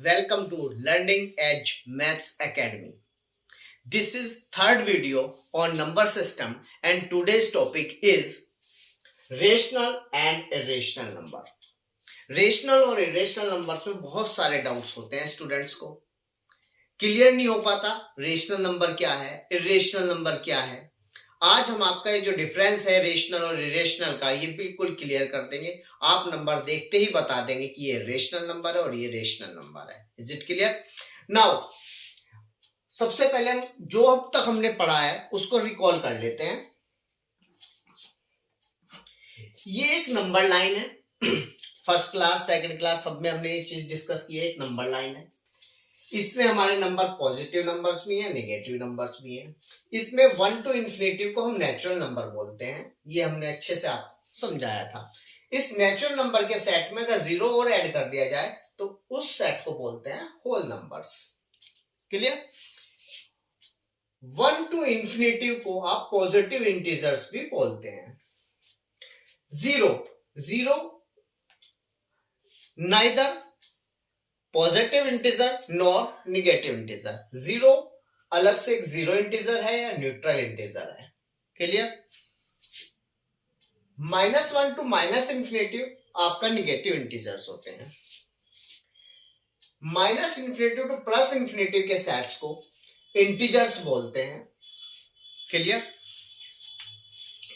Welcome to Learning Edge Maths Academy. This is third video on number system and today's topic is rational and irrational number. Rational और irrational numbers में बहुत सारे doubts होते हैं students को, clear नहीं हो पाता रेशनल नंबर क्या है, इरेशनल नंबर क्या है। आज हम आपका ये जो डिफरेंस है रेशनल और इरेशनल का ये बिल्कुल क्लियर कर देंगे। आप नंबर देखते ही बता देंगे कि ये रेशनल नंबर है और ये रेशनल नंबर है। Is it clear? नाउ सबसे पहले हम जो अब तक हमने पढ़ा है उसको रिकॉल कर लेते हैं। ये एक नंबर लाइन है, फर्स्ट क्लास सेकंड क्लास सब में हमने ये चीज डिस्कस की है। एक नंबर लाइन है, इसमें हमारे नंबर पॉजिटिव नंबर्स भी हैं, नेगेटिव नंबर्स भी हैं। इसमें 1 to इन्फिनिटी को हम नेचुरल नंबर बोलते हैं, ये हमने अच्छे से आपको समझाया था। इस नेचुरल नंबर के सेट में अगर 0 और ऐड कर दिया जाए तो उस सेट को बोलते हैं whole numbers. Clear? 1 to infinity को आप पॉजिटिव इंटीजर्स भी बोलते हैं। 0 neither positive integer nor negative integer. 0 अलग से एक जीरो इंटीजर है या न्यूट्रल इंटीजर है। क्लियर? -1 to -इन्फिनिटी आपका नेगेटिव इंटीजर्स होते हैं। -इन्फिनिटी टू +इन्फिनिटी के सेट्स को इंटीजर्स बोलते हैं। क्लियर?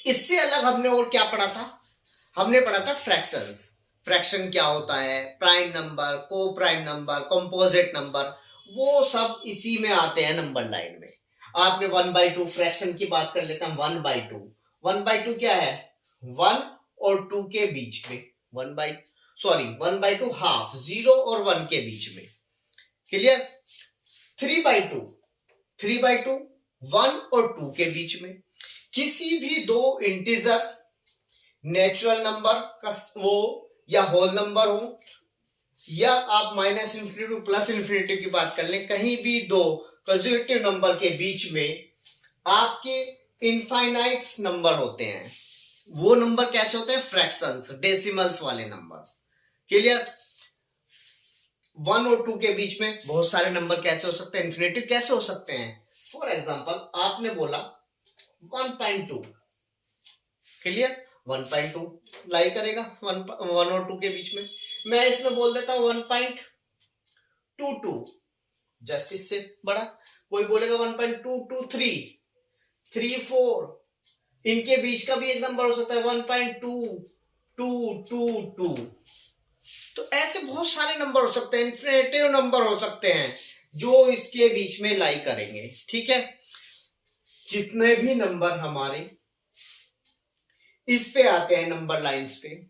इससे अलग हमने और क्या पढ़ा था? हमने पढ़ा था फ्रैक्शंस। फ्रैक्शन क्या होता है, प्राइम नंबर, को प्राइम नंबर, कंपोजिट नंबर, वो सब इसी में आते हैं नंबर लाइन में। आपने 1/2 फ्रैक्शन की बात कर लेते हैं। 1/2 1/2 क्या है? 1 और 2 के बीच में। 1/2 हाफ, 0 और 1 के बीच में। क्लियर? 3/2 1 और 2 के बीच में। किसी भी दो इंटीजर नेचुरल नंबर का वो या होल नंबर हो, या आप -इन्फिनिटी टू +इन्फिनिटी की बात कर लें, कहीं भी दो कंसेक्यूटिव नंबर के बीच में आपके इनफाइनाइट्स नंबर होते हैं। वो नंबर कैसे होते हैं? फ्रैक्शंस, डेसिमल्स वाले नंबर्स। क्लियर? 1 और 2 के बीच में बहुत सारे नंबर कैसे हो सकते हैं, इन्फिनिटिव कैसे हो सकते हैं। फॉर एग्जांपल आपने बोला 1.2। क्लियर? 1.2 लाई करेगा 1 और 2 के बीच में। मैं इसमें बोल देता हूं 1.22, जस्ट इससे बड़ा। कोई बोलेगा 1.223, 3, 4, इनके बीच का भी एक नंबर हो सकता है 1.2222। तो ऐसे बहुत सारे नंबर हो सकते हैं, इन्फिनिटिव नंबर हो सकते हैं जो इसके बीच में लाई करेंगे। ठीक है? जितने भी नंबर हमारे इस पे आते हैं नंबर लाइंस पे,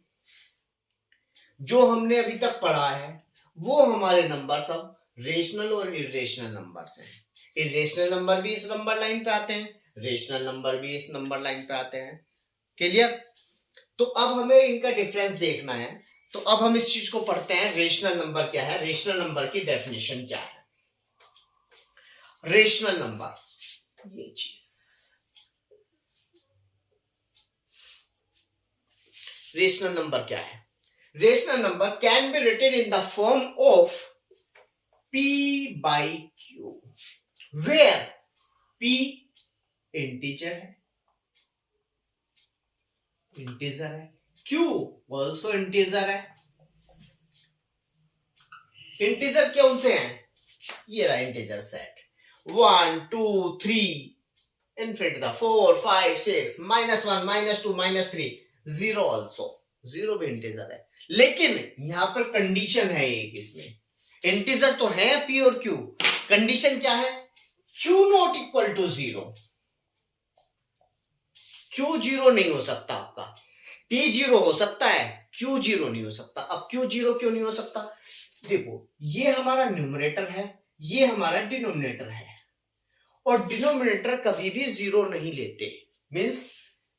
जो हमने अभी तक पढ़ा है वो हमारे नंबर सब रेशनल और इरेशनल नंबर्स हैं। इरेशनल नंबर भी इस नंबर लाइन पे आते हैं, रेशनल नंबर भी इस नंबर लाइन पे आते हैं। क्लियर? तो अब हमें इनका डिफरेंस देखना है, तो अब हम इस चीज को पढ़ते हैं। रेशनल नंबर क्या है, रेशनल नंबर की डेफिनेशन क्या है। रेशनल नंबर, ये चीज रेशनल नंबर क्या है? Rational number can be written in the form of p/q, where p integer है, q ऑल्सो इंटीजर है। इंटीजर कौन से हैं? ये रहा इंटीजर सेट 1 2 3 इनफिनिटी था 4 5 6 -1 -2 -3, 0 ऑल्सो, 0 भी इंटीजर है। लेकिन यहां पर कंडीशन है एक, इसमें इंटीजर तो है p और q, कंडीशन क्या है? q not equal to 0। q 0 नहीं हो सकता आपका, p 0 हो सकता है, q 0 नहीं हो सकता। अब q 0 क्यों नहीं हो सकता? देखो, ये हमारा न्यूमरेटर है, ये हमारा डिनोमिनेटर है, और डिनोमिनेटर कभी भी 0 नहीं लेते, मींस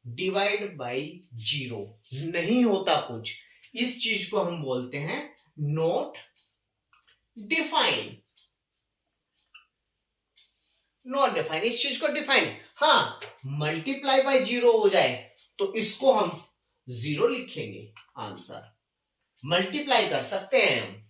डिवाइड बाई 0 नहीं होता कुछ। इस चीज को हम बोलते हैं नॉट डिफाइन। नॉट डिफाइन, इस चीज को डिफाइन। हाँ, मल्टीप्लाई बाई 0 हो जाए तो इसको हम 0 लिखेंगे आंसर। मल्टीप्लाई कर सकते हैं हम।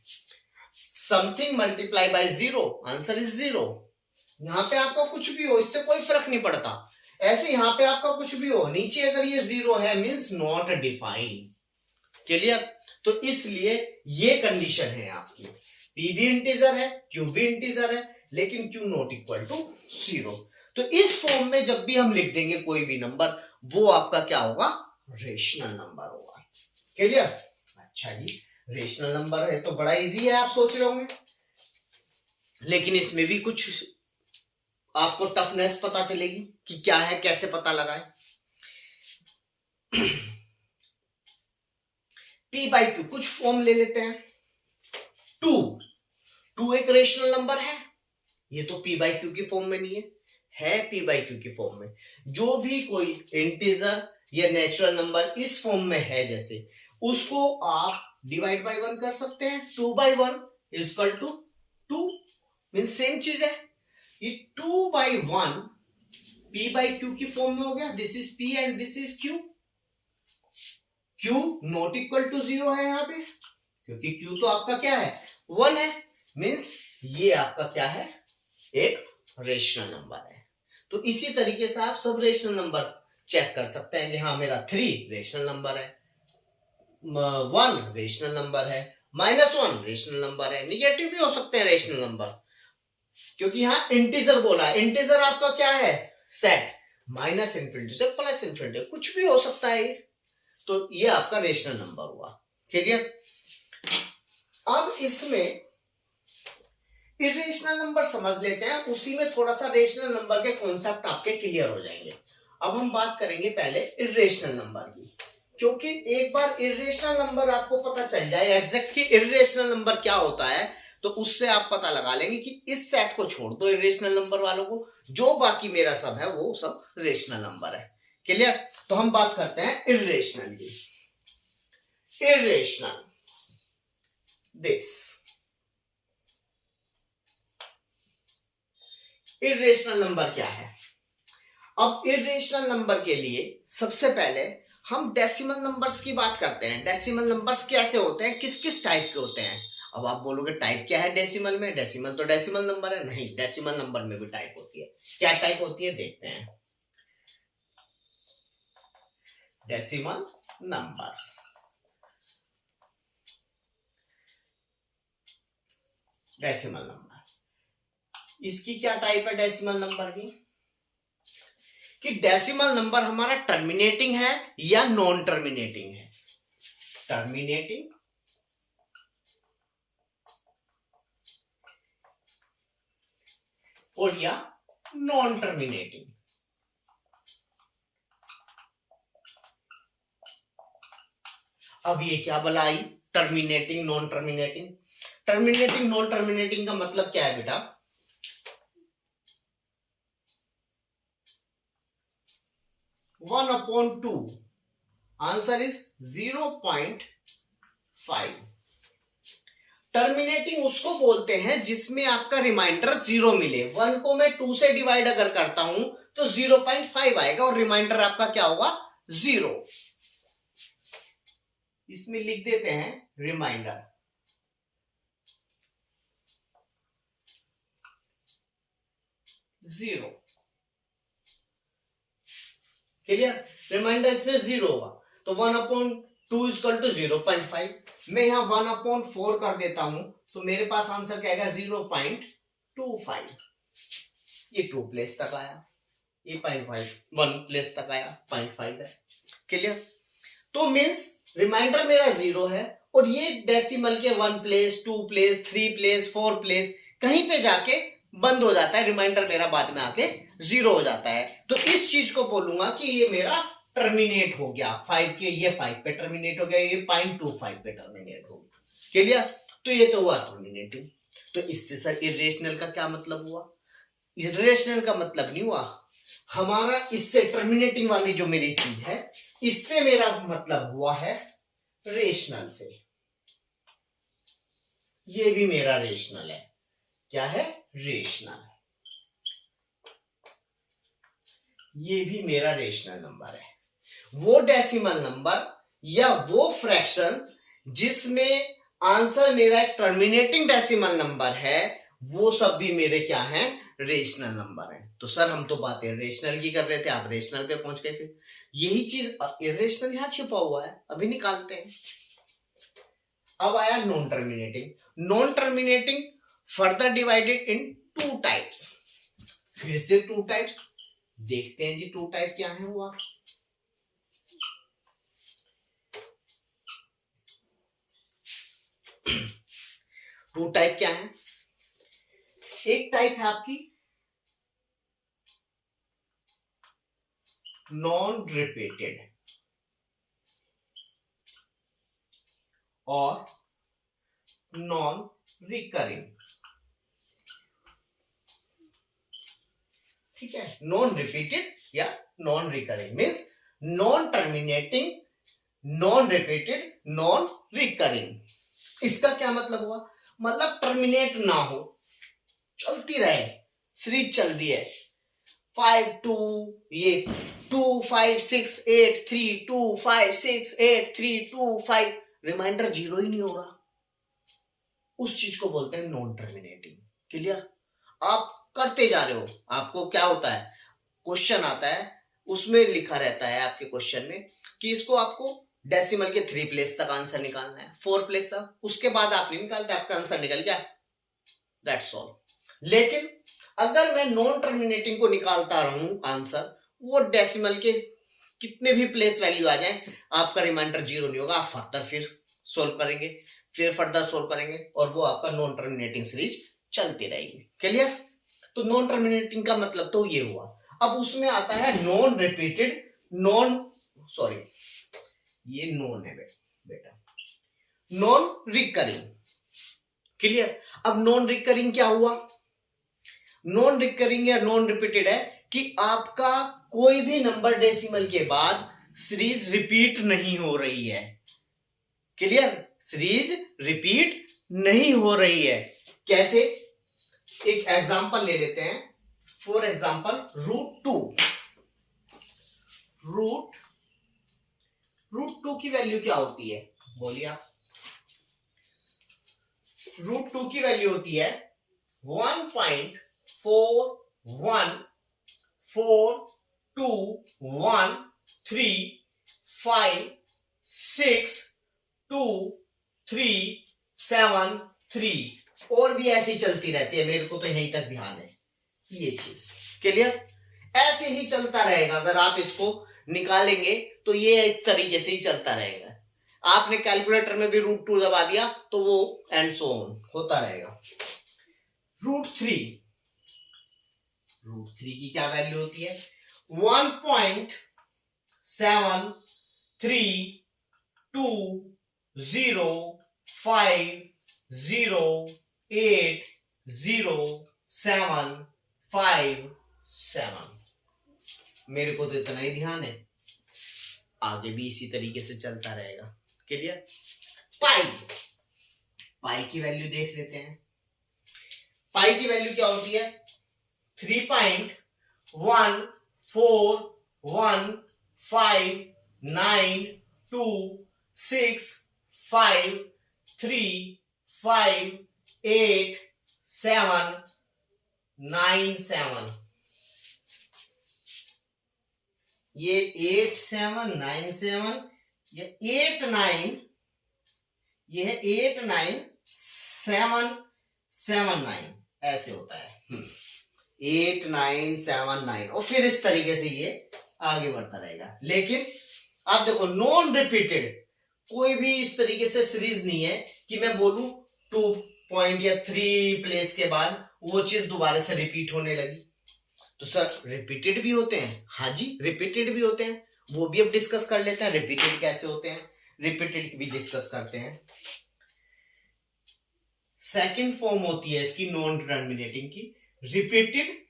Something multiply by zero, answer is zero. यहां पे आपका कुछ भी हो इससे कोई फर्क नहीं पड़ता। ऐसे यहां पे आपका कुछ भी हो, नीचे अगर ये जीरो है मींस नॉट डिफाइंड। क्लियर? तो इसलिए ये कंडीशन है आपकी, पी भी इंटीजर है, क्यू भी इंटीजर है, लेकिन q not equal to zero. तो इस फॉर्म में जब भी हम लिख देंगे कोई भी नंबर, वो आपका क्या होगा? रेशनल नंबर होगा। क्लियर? अच्छा जी, रेशनल नंबर है तो बड़ा इजी है, आप सोच रहे होंगे, लेकिन इसमें भी कुछ आपको टफनेस पता चलेगी कि क्या है, कैसे पता लगाए। पी बाई क्यू कुछ फॉर्म ले लेते हैं। टू एक रेशनल नंबर है, ये तो पी बाई क्यू की फॉर्म में नहीं है पी बाई क्यू की फॉर्म में। जो भी कोई इंटीजर या नेचुरल नंबर इस फॉर्म में है, जैसे उसको आप डिवाइड बाय 1 कर सकते हैं। 2 by 1 is equal to 2, mean same चीज है। ये 2 बाई 1 पी बाई क्यू की फॉर्म में हो गया। This is p and this is q. Q not equal to zero है यहां पे, क्योंकि क्यू तो आपका क्या है? 1 है, मीन्स ये आपका क्या है? एक रेशनल नंबर है। तो इसी तरीके से आप सब रेशनल नंबर चेक कर सकते हैं कि हाँ मेरा 3 रेशनल नंबर है, 1 रेशनल नंबर है, -1 रेशनल नंबर है, निगेटिव भी हो सकते हैं रेशनल नंबर, क्योंकि यहां इंटीजर बोला है। इंटीजर आपका क्या है? सेट, माइनस इंफिनिटी से प्लस इंफिनिटी, कुछ भी हो सकता है। तो ये आपका रेशनल नंबर हुआ। क्लियर? अब इसमें इरेशनल नंबर समझ लेते हैं, उसी में थोड़ा सा रेशनल नंबर के कॉन्सेप्ट आपके क्लियर हो जाएंगे। अब हम बात करेंगे पहले इरेशनल नंबर की, क्योंकि एक बार इरेशनल नंबर आपको पता चल जाए एग्जैक्ट कि इरेशनल नंबर क्या होता है, तो उससे आप पता लगा लेंगे कि इस सेट को छोड़ दो इरेशनल नंबर वालों को, जो बाकी मेरा सब है वो सब रेशनल नंबर है। क्लियर? तो हम बात करते हैं इरेशनल की। इरेशनल, दिस इरेशनल नंबर क्या है? अब इरेशनल नंबर के लिए सबसे पहले हम डेसिमल नंबर्स की बात करते हैं। डेसिमल नंबर्स कैसे होते हैं, किस किस टाइप के होते हैं? अब आप बोलोगे टाइप क्या है डेसिमल में? डेसिमल तो डेसिमल नंबर है। नहीं, डेसिमल नंबर में भी टाइप होती है। क्या टाइप होती है देखते हैं। डेसिमल नंबर, डेसिमल नंबर, इसकी क्या टाइप है डेसिमल नंबर की? कि डेसिमल नंबर हमारा टर्मिनेटिंग है या नॉन टर्मिनेटिंग है। टर्मिनेटिंग और या नॉन टर्मिनेटिंग। अब ये क्या भला आई terminating non terminating? Terminating non terminating का मतलब क्या है बेटा? 1/2, आंसर इज 0.5। टर्मिनेटिंग उसको बोलते हैं जिसमें आपका रिमाइंडर 0 मिले। 1 को मैं 2 से डिवाइड अगर करता हूं तो 0.5 आएगा और रिमाइंडर आपका क्या होगा? 0। इसमें लिख देते हैं रिमाइंडर। जीरो। क्लियर? रिमाइंडर इसमें 0 होगा, तो 1/2 इक्वल टू 0.5। मैं यहां 1/4 कर देता हूं तो मेरे पास आंसर क्या आएगा? 0.25। ये 2 प्लेस तक आया, ये 0.5 1 प्लेस तक आया, 0.5 है। क्लियर? तो मींस रिमाइंडर मेरा 0 है और ये डेसिमल के 1 प्लेस 2 प्लेस 3 प्लेस 4 प्लेस कहीं पे जाके बंद हो जाता है। रिमाइंडर मेरा बाद में आके 0 हो जाता है। तो इस चीज को बोलूंगा कि ये मेरा टर्मिनेट हो गया। 5 के ये 5 पे टर्मिनेट हो गया, ये 0.25 पे टर्मिनेट हो गया। क्लियर? तो ये तो हुआ टर्मिनेटिंग। तो इससे सर इरेशनल का क्या मतलब हुआ? इरेशनल का मतलब नहीं हुआ हमारा इससे टर्मिनेटिंग वाली जो मेरी चीज है, इससे मेरा मतलब हुआ है रेशनल से। ये भी मेरा रेशनल है। क्या है? रेशनल। ये भी मेरा रेशनल नंबर है। वो डेसिमल नंबर या वो फ्रैक्शन जिसमें आंसर मेरा एक टर्मिनेटिंग डेसिमल नंबर है, वो सब भी मेरे क्या हैं, रेशनल नंबर हैं। तो सर हम तो बातें रेशनल की कर रहे थे, आप रेशनल पे पहुंच गए। फिर यही चीज इरेशनल यहां छिपा हुआ है, अभी निकालते हैं। अब आया non terminating. Non terminating further divided in two types. फिर से टू टाइप्स देखते हैं जी, टू टाइप क्या है हुआ। टू टाइप क्या है? एक टाइप है आपकी नॉन रिपीटेड और नॉन रिकरिंग। ठीक है, नॉन रिपीटेड या non recurring means non terminating, non repeated, non recurring. इसका क्या मतलब हुआ? मतलब टर्मिनेट ना हो, चलती रहे, सीरीज चल रही है 5 2 ये 2 5 6 8 3 2 5 6 8 3 2 5, रिमाइंडर जीरो ही नहीं हो रहा, उस चीज को बोलते हैं नॉन टर्मिनेटिंग। क्लियर? आप करते जा रहे हो, आपको क्या होता है, क्वेश्चन आता है, उसमें लिखा रहता है आपके क्वेश्चन में कि इसको आपको डेसिमल के 3 प्लेस तक आंसर निकालना है, 4 प्लेस तक, उसके बाद आप नहीं निकालते, आपका आंसर निकल गया, दैट्स ऑल। लेकिन अगर मैं नॉन टर्मिनेटिंग को निकालता रहूं आंसर, वो डेसिमल के कितने भी प्लेस वैल्यू आ जाए, आपका रिमाइंडर जीरो नहीं होगा, आप फर्दर फिर सोल्व करेंगे, फिर फर्दर सोल्व करेंगे, और वो आपका नॉन टर्मिनेटिंग सीरीज चलती रहेगी। क्लियर? तो नॉन टर्मिनेटिंग का मतलब तो ये हुआ। अब उसमें आता है नॉन रिपीटेड, नॉन सॉरी ये नॉन है बेटा, नॉन रिकरिंग। क्लियर? अब नॉन रिकरिंग क्या हुआ? नॉन रिकरिंग या नॉन रिपीटेड है कि आपका कोई भी नंबर डेसिमल के बाद सीरीज रिपीट नहीं हो रही है। क्लियर? सीरीज रिपीट नहीं हो रही है। कैसे? एक एग्जांपल ले लेते हैं। फॉर एग्जांपल रूट टू की वैल्यू क्या होती है, बोलिए आप। रूट टू की वैल्यू होती है 1.4141356237 और भी ऐसी चलती रहती है, मेरे को तो यहीं तक ध्यान है ये चीज। क्लियर? ऐसे ही चलता रहेगा, अगर आप इसको निकालेंगे तो ये इस तरीके से ही चलता रहेगा। आपने कैलकुलेटर में भी रूट टू दबा दिया तो वो एंड सो ऑन होता रहेगा। रूट थ्री की क्या वैल्यू होती है? 1.7320508077। मेरे को तो इतना ही ध्यान है, आगे भी इसी तरीके से चलता रहेगा। क्लियर? पाई की वैल्यू देख लेते हैं। पाई की वैल्यू क्या होती है? 3.1415926583797। ये 8797, ये 89, ये है 89779, ऐसे होता है 8979, और फिर इस तरीके से ये आगे बढ़ता रहेगा। लेकिन आप देखो नॉन रिपीटेड कोई भी इस तरीके से सीरीज नहीं है कि मैं बोलूं 2 पॉइंट या 3 प्लेस के बाद वो चीज दोबारा से रिपीट होने लगी। तो सर रिपीटेड भी होते हैं, हाँ जी रिपीटेड भी होते हैं, वो भी अब डिस्कस कर लेते हैं। रिपीटेड कैसे होते हैं, रिपीटेड भी डिस्कस करते हैं। सेकंड फॉर्म होती है इसकी नॉन टर्मिनेटिंग की, रिपीटेड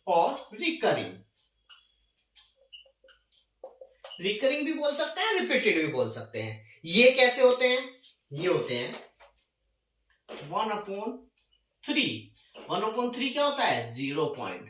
और रिकरिंग। रिकरिंग भी बोल सकते हैं, रिपीटेड भी बोल सकते हैं। ये कैसे होते हैं? ये होते हैं 1/3। 1/3 क्या होता है? 0 point.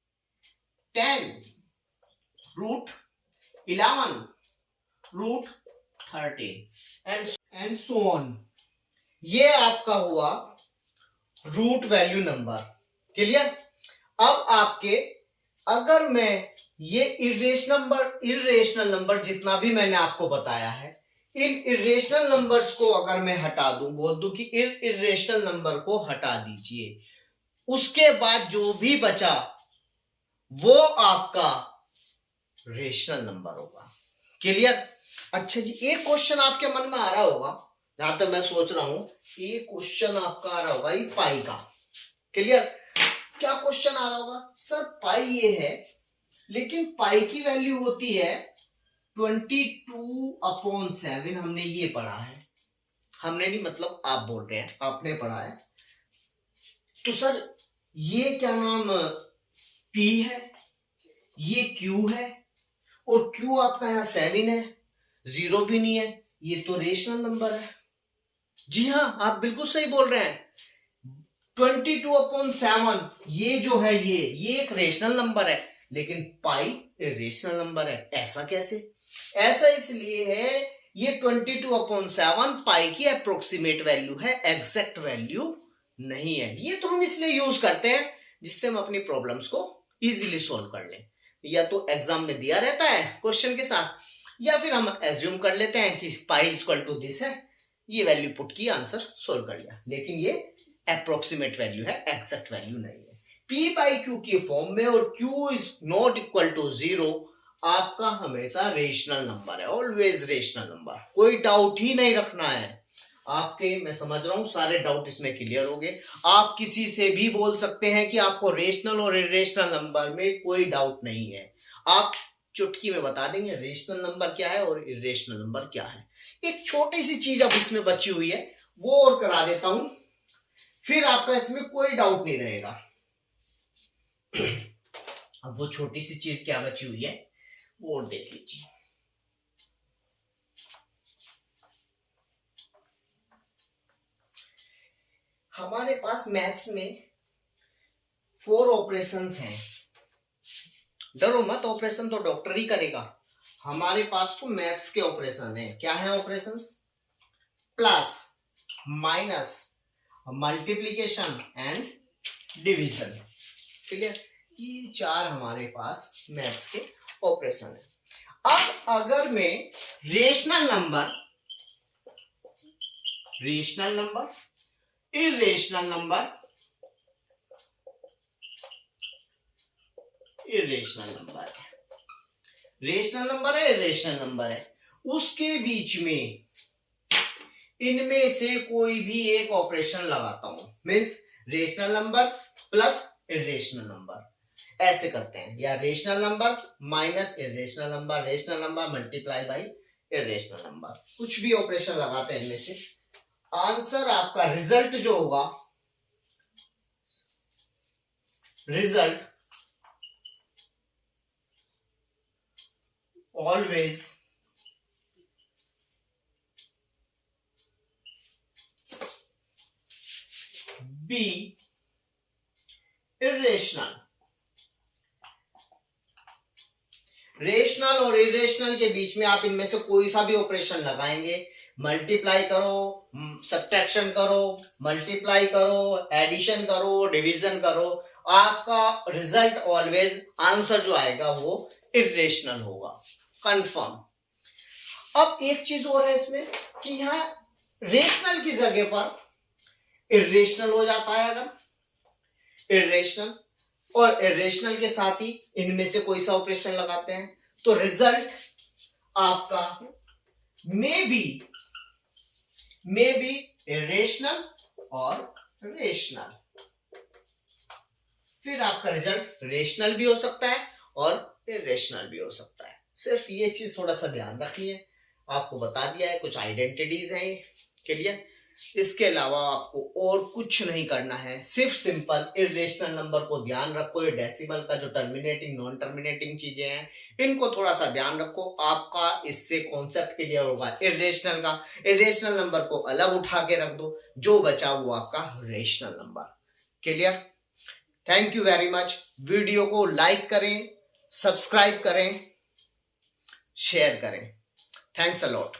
10, root 11, root 13 and so on. ये आपका हुआ रूट वैल्यू नंबर। क्लियर? अब आपके अगर मैं ये इर्रेशनल नंबर जितना भी मैंने आपको बताया है, इन इर्रेशनल नंबर्स को अगर मैं हटा दूं, बोल दूं कि इर्रेशनल नंबर को हटा दीजिए, उसके बाद जो भी बचा वो आपका रेशनल नंबर होगा। क्लियर? अच्छा जी, एक क्वेश्चन आपके मन में आ रहा होगा, जहां तक मैं सोच रहा हूं, ये क्वेश्चन आपका आ रहा होगा ये पाई का। क्लियर? क्या क्वेश्चन आ रहा होगा? सर पाई ये है, लेकिन पाई की वैल्यू होती है 22/7। हमने ये पढ़ा है, हमने नहीं मतलब आप बोल रहे हैं, आपने पढ़ा है। तो सर ये क्या नाम P है, ये Q है, और Q आपका यहाँ 7 है, 0 भी नहीं है, ये तो रेशनल नंबर है। जी हाँ, आप बिल्कुल सही बोल रहे हैं। 22/7 ये जो है ये एक रेशनल नंबर है, लेकिन पाई रेशनल नंबर है। ऐसा कैसे? ऐसा इसलिए है, ये 22/7 पाई की अप्रोक्सीमेट वैल्यू है, एग्जैक्ट वैल्यू नहीं है। ये तो हम इसलिए यूज करते हैं जिससे हम अपनी प्रॉब्लम्स को इजीली सॉल्व कर लें। या तो एग्जाम में दिया रहता है क्वेश्चन के साथ, या फिर हम एज्यूम कर लेते हैं कि पाई इक्वल टू दिस है, ये वैल्यू पुट की, आंसर सोल्व कर लिया। लेकिन ये अप्रोक्सीमेट वैल्यू है, एग्जैक्ट वैल्यू नहीं है। P बाई Q के फॉर्म में, और Q is not equal to 0 आपका हमेशा रेशनल नंबर है, ऑलवेज रेशनल नंबर। कोई डाउट ही नहीं रखना है आपके। मैं समझ रहा हूं सारे डाउट इसमें क्लियर हो गए। आप किसी से भी बोल सकते हैं कि आपको रेशनल और इरेशनल नंबर में कोई डाउट नहीं है, आप चुटकी में बता देंगे रेशनल नंबर क्या है और इरेशनल नंबर क्या है। एक छोटी सी चीज अब इसमें बची हुई है, वो और करा देता हूं, फिर आपका इसमें कोई डाउट नहीं रहेगा। अब वो छोटी सी चीज क्या बची हुई है वो और देख लीजिए। हमारे पास मैथ्स में 4 ऑपरेशंस हैं। डरो मत, ऑपरेशन तो डॉक्टर ही करेगा। हमारे पास तो मैथ्स के ऑपरेशन है। क्या है operations? Plus, minus, multiplication and division. Clear? ये 4 हमारे पास मैथ्स के ऑपरेशन है। अब अगर मैं rational number, irrational number, rational number है, इरेशनल नंबर है, उसके बीच में इनमें से कोई भी एक ऑपरेशन लगाता हूं, means rational number plus irrational number, ऐसे करते हैं। या rational number minus irrational number, rational number multiply by irrational number, कुछ भी ऑपरेशन लगाते हैं इनमें से। आंसर आपका रिजल्ट जो होगा, result always be irrational. Rational और इरेशनल के बीच में आप इनमें से कोई सा भी ऑपरेशन लगाएंगे, मल्टीप्लाई करो, सब्ट्रैक्शन करो, मल्टीप्लाई करो, एडिशन करो, डिवीजन करो, आपका रिजल्ट ऑलवेज, आंसर जो आएगा वो इरेशनल होगा, कंफर्म। अब एक चीज और है इसमें कि यहां रेशनल की जगह पर इरेशनल हो जाता है। अगर इरेशनल और इरेशनल के साथ ही इनमें से कोई सा ऑपरेशन लगाते हैं तो रिजल्ट आपका मे बी इरेशनल और रेशनल। फिर आपका रिजल्ट रेशनल भी हो सकता है और इरेशनल भी हो सकता है। सिर्फ ये चीज थोड़ा सा ध्यान रखिए, आपको बता दिया है, कुछ आइडेंटिटीज हैं क्लियर। इसके अलावा आपको और कुछ नहीं करना है, सिर्फ सिंपल इरेशनल नंबर को ध्यान रखो। ये डेसिमल का जो टर्मिनेटिंग नॉन टर्मिनेटिंग चीजें हैं इनको थोड़ा सा ध्यान रखो, आपका इससे कॉन्सेप्ट क्लियर होगा। इरेशनल का, इरेशनल नंबर को अलग उठा के रख दो, जो बचा वो आपका rational number. Clear? Thank you very much. Video को लाइक करें, सब्सक्राइब करें, शेयर करें। Thanks a lot.